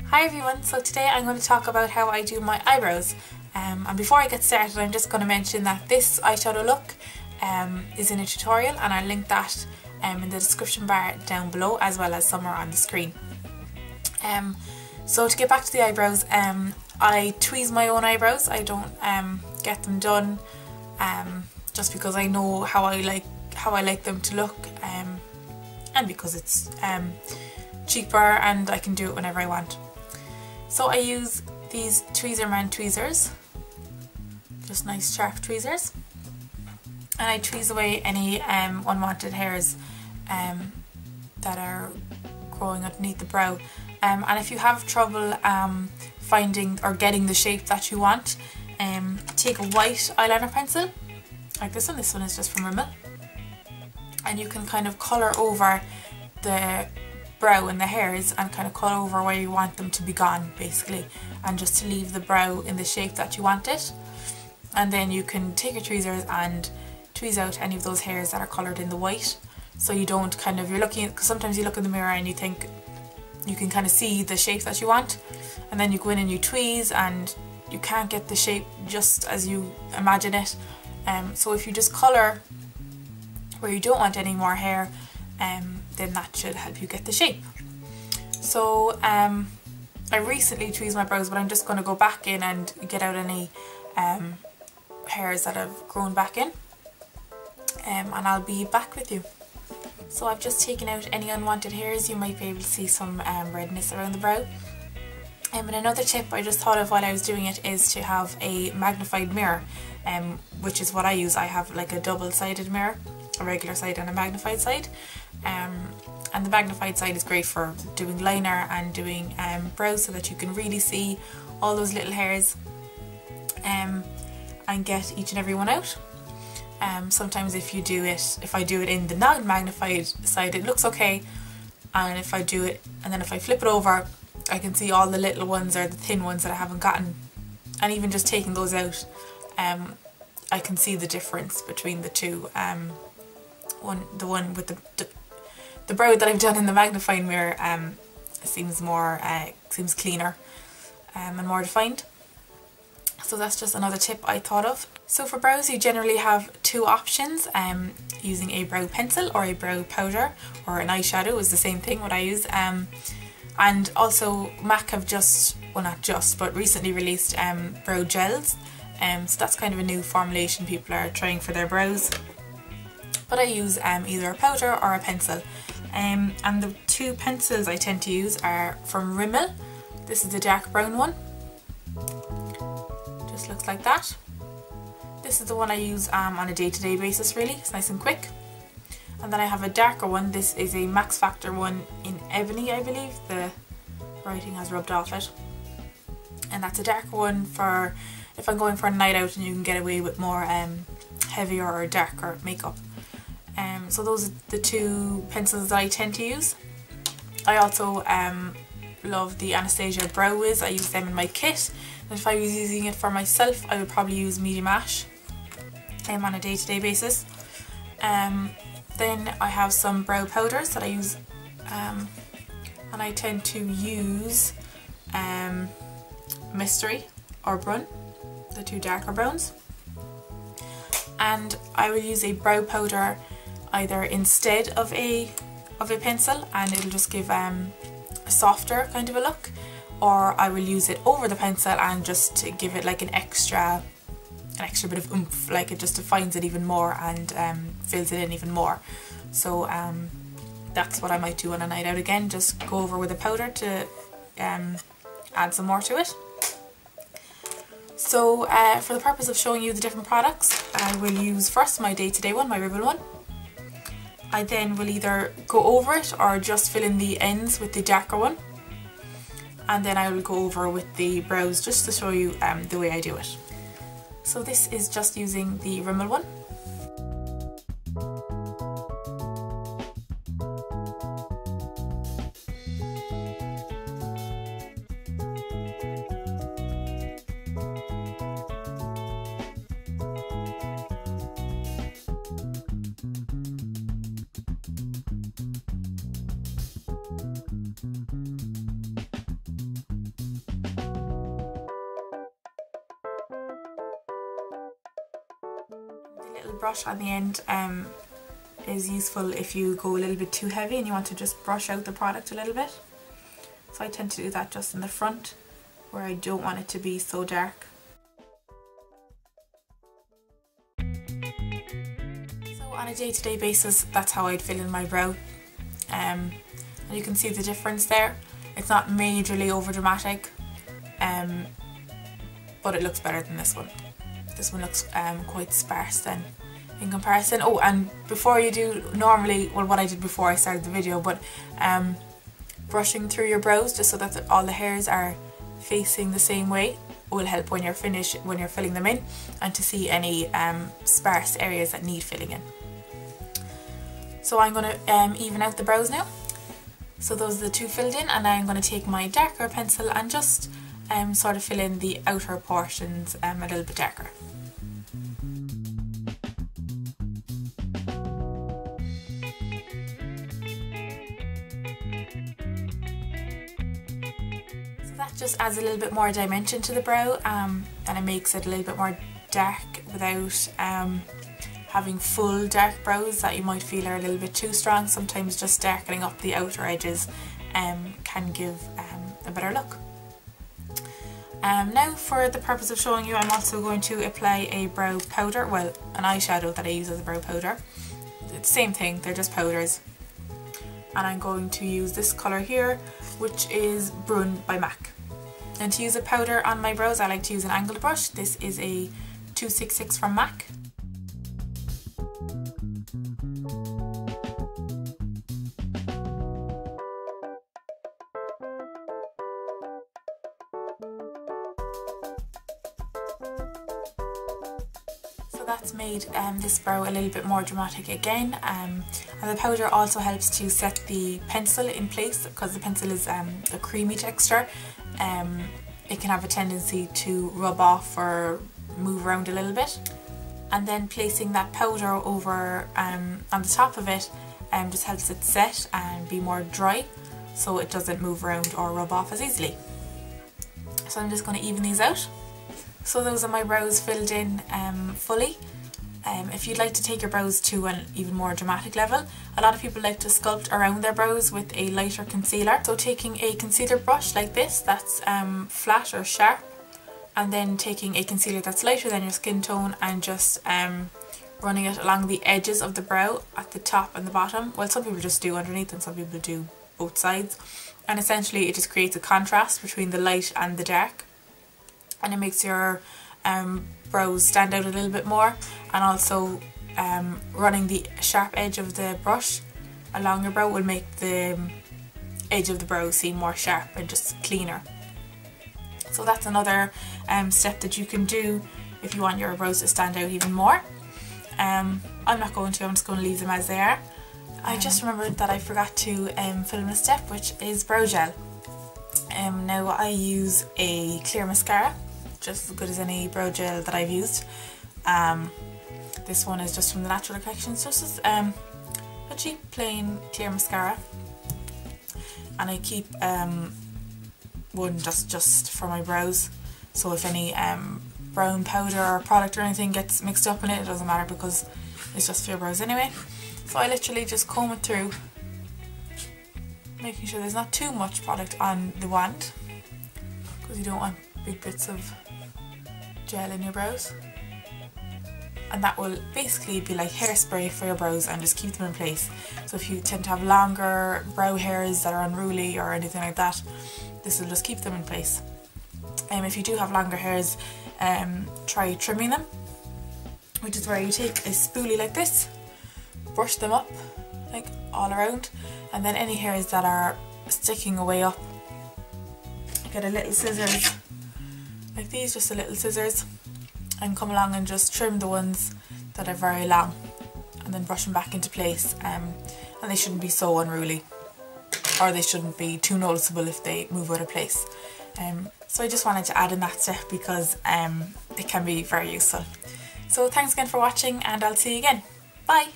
Hi everyone, so today I'm going to talk about how I do my eyebrows. And before I get started, I'm just going to mention that this eyeshadow look is in a tutorial, and I'll link that in the description bar down below, as well as somewhere on the screen. So to get back to the eyebrows, I tweeze my own eyebrows. I don't get them done just because I know how I like them to look, and because it's cheaper and I can do it whenever I want. So I use these Tweezerman tweezers, just nice sharp tweezers, and I tweeze away any unwanted hairs that are growing underneath the brow. And if you have trouble finding or getting the shape that you want, take a white eyeliner pencil like this one. This one is just from Rimmel, and you can kind of colour over the brow and the hairs and kind of cut over where you want them to be gone, basically, and just to leave the brow in the shape that you want it. And then you can take your tweezers and tweeze out any of those hairs that are coloured in the white, so you don't kind of, you're looking at, because sometimes you look in the mirror and you think you can kind of see the shape that you want, and then you go in and you tweeze and you can't get the shape just as you imagine it. So if you just colour where you don't want any more hair, then that should help you get the shape. So I recently tweezed my brows, but I'm just going to go back in and get out any hairs that have grown back in, and I'll be back with you. So I've just taken out any unwanted hairs. You might be able to see some redness around the brow. And another tip I just thought of while I was doing it is to have a magnified mirror, which is what I use. I have like a double-sided mirror, a regular side and a magnified side. And the magnified side is great for doing liner and doing brows, so that you can really see all those little hairs and get each and every one out. Sometimes if I do it in the non-magnified side, it looks okay, and if I do it, and then if I flip it over, I can see all the little ones or the thin ones that I haven't gotten, and even just taking those out, I can see the difference between the two. The one with the brow that I've done in the magnifying mirror seems cleaner and more defined. So that's just another tip I thought of. So for brows, you generally have two options, using a brow pencil or a brow powder, or an eyeshadow is the same thing what I use. And also MAC have recently released brow gels, so that's kind of a new formulation people are trying for their brows. But I use either a powder or a pencil. And the two pencils I tend to use are from Rimmel. This is the dark brown one. Just looks like that. This is the one I use on a day-to-day basis, really. It's nice and quick. And then I have a darker one. This is a Max Factor one in Ebony, I believe. The writing has rubbed off it. And that's a darker one for if I'm going for a night out and you can get away with more heavier or darker makeup. So those are the two pencils that I tend to use. I also love the Anastasia Brow Wiz. I use them in my kit. And if I was using it for myself, I would probably use medium ash on a day-to-day basis. Then I have some brow powders that I use, and I tend to use Mystery or Brun, the two darker browns. And I will use a brow powder either instead of a pencil, and it'll just give a softer kind of a look, or I will use it over the pencil and just to give it like an extra bit of oomph, like it just defines it even more and fills it in even more. So that's what I might do on a night out again, just go over with a powder to add some more to it. So for the purpose of showing you the different products, I will use first my day-to-day one, my Rimmel one. I then will either go over it or just fill in the ends with the darker one, and then I will go over with the brows just to show you the way I do it. So this is just using the Rimmel one. little brush on the end is useful if you go a little bit too heavy and you want to just brush out the product a little bit. So I tend to do that just in the front where I don't want it to be so dark. So on a day-to-day basis, that's how I'd fill in my brow. And you can see the difference there. It's not majorly over dramatic, but it looks better than this one. This one looks quite sparse then in comparison. Oh, and before you do, normally, well, what I did before I started the video, but brushing through your brows just so that all the hairs are facing the same way will help when you're filling them in, and to see any sparse areas that need filling in. So I'm going to even out the brows now. So those are the two filled in, and now I'm going to take my darker pencil and just sort of fill in the outer portions a little bit darker. So that just adds a little bit more dimension to the brow, and it makes it a little bit more dark without having full dark brows that you might feel are a little bit too strong. Sometimes just darkening up the outer edges can give a better look. Now for the purpose of showing you, I'm also going to apply a brow powder, well, an eyeshadow that I use as a brow powder. It's the same thing, they're just powders. And I'm going to use this colour here, which is Brun by MAC. And to use a powder on my brows, I like to use an angled brush. This is a 266 from MAC. So that's made this brow a little bit more dramatic again, and the powder also helps to set the pencil in place, because the pencil is a creamy texture. It can have a tendency to rub off or move around a little bit, and then placing that powder over on the top of it just helps it set and be more dry, so it doesn't move around or rub off as easily. So I'm just going to even these out. So those are my brows filled in fully. If you'd like to take your brows to an even more dramatic level, a lot of people like to sculpt around their brows with a lighter concealer. So taking a concealer brush like this, that's flat or sharp, and then taking a concealer that's lighter than your skin tone and just running it along the edges of the brow at the top and the bottom. Well, some people just do underneath and some people do both sides. And essentially it just creates a contrast between the light and the dark. And it makes your brows stand out a little bit more, and also running the sharp edge of the brush along your brow will make the edge of the brow seem more sharp and just cleaner. So that's another step that you can do if you want your brows to stand out even more. I'm not going to, I'm just going to leave them as they are. I just remembered that I forgot to film a step, which is brow gel. Now I use a clear mascara, just as good as any brow gel that I've used. This one is just from the Natural Collections, just a cheap plain clear mascara, and I keep one just for my brows, so if any brown powder or product or anything gets mixed up in it, it doesn't matter because it's just for your brows anyway. So I literally just comb it through, making sure there's not too much product on the wand, because you don't want big bits of gel in your brows. And that will basically be like hairspray for your brows and just keep them in place. So if you tend to have longer brow hairs that are unruly or anything like that, this will just keep them in place. If you do have longer hairs, try trimming them, which is where you take a spoolie like this, brush them up like all around, and then any hairs that are sticking away up, get a little scissors like these, just a little scissors, and come along and just trim the ones that are very long, and then brush them back into place. And they shouldn't be so unruly, or they shouldn't be too noticeable if they move out of place. So I just wanted to add in that step because it can be very useful. So thanks again for watching, and I'll see you again. Bye!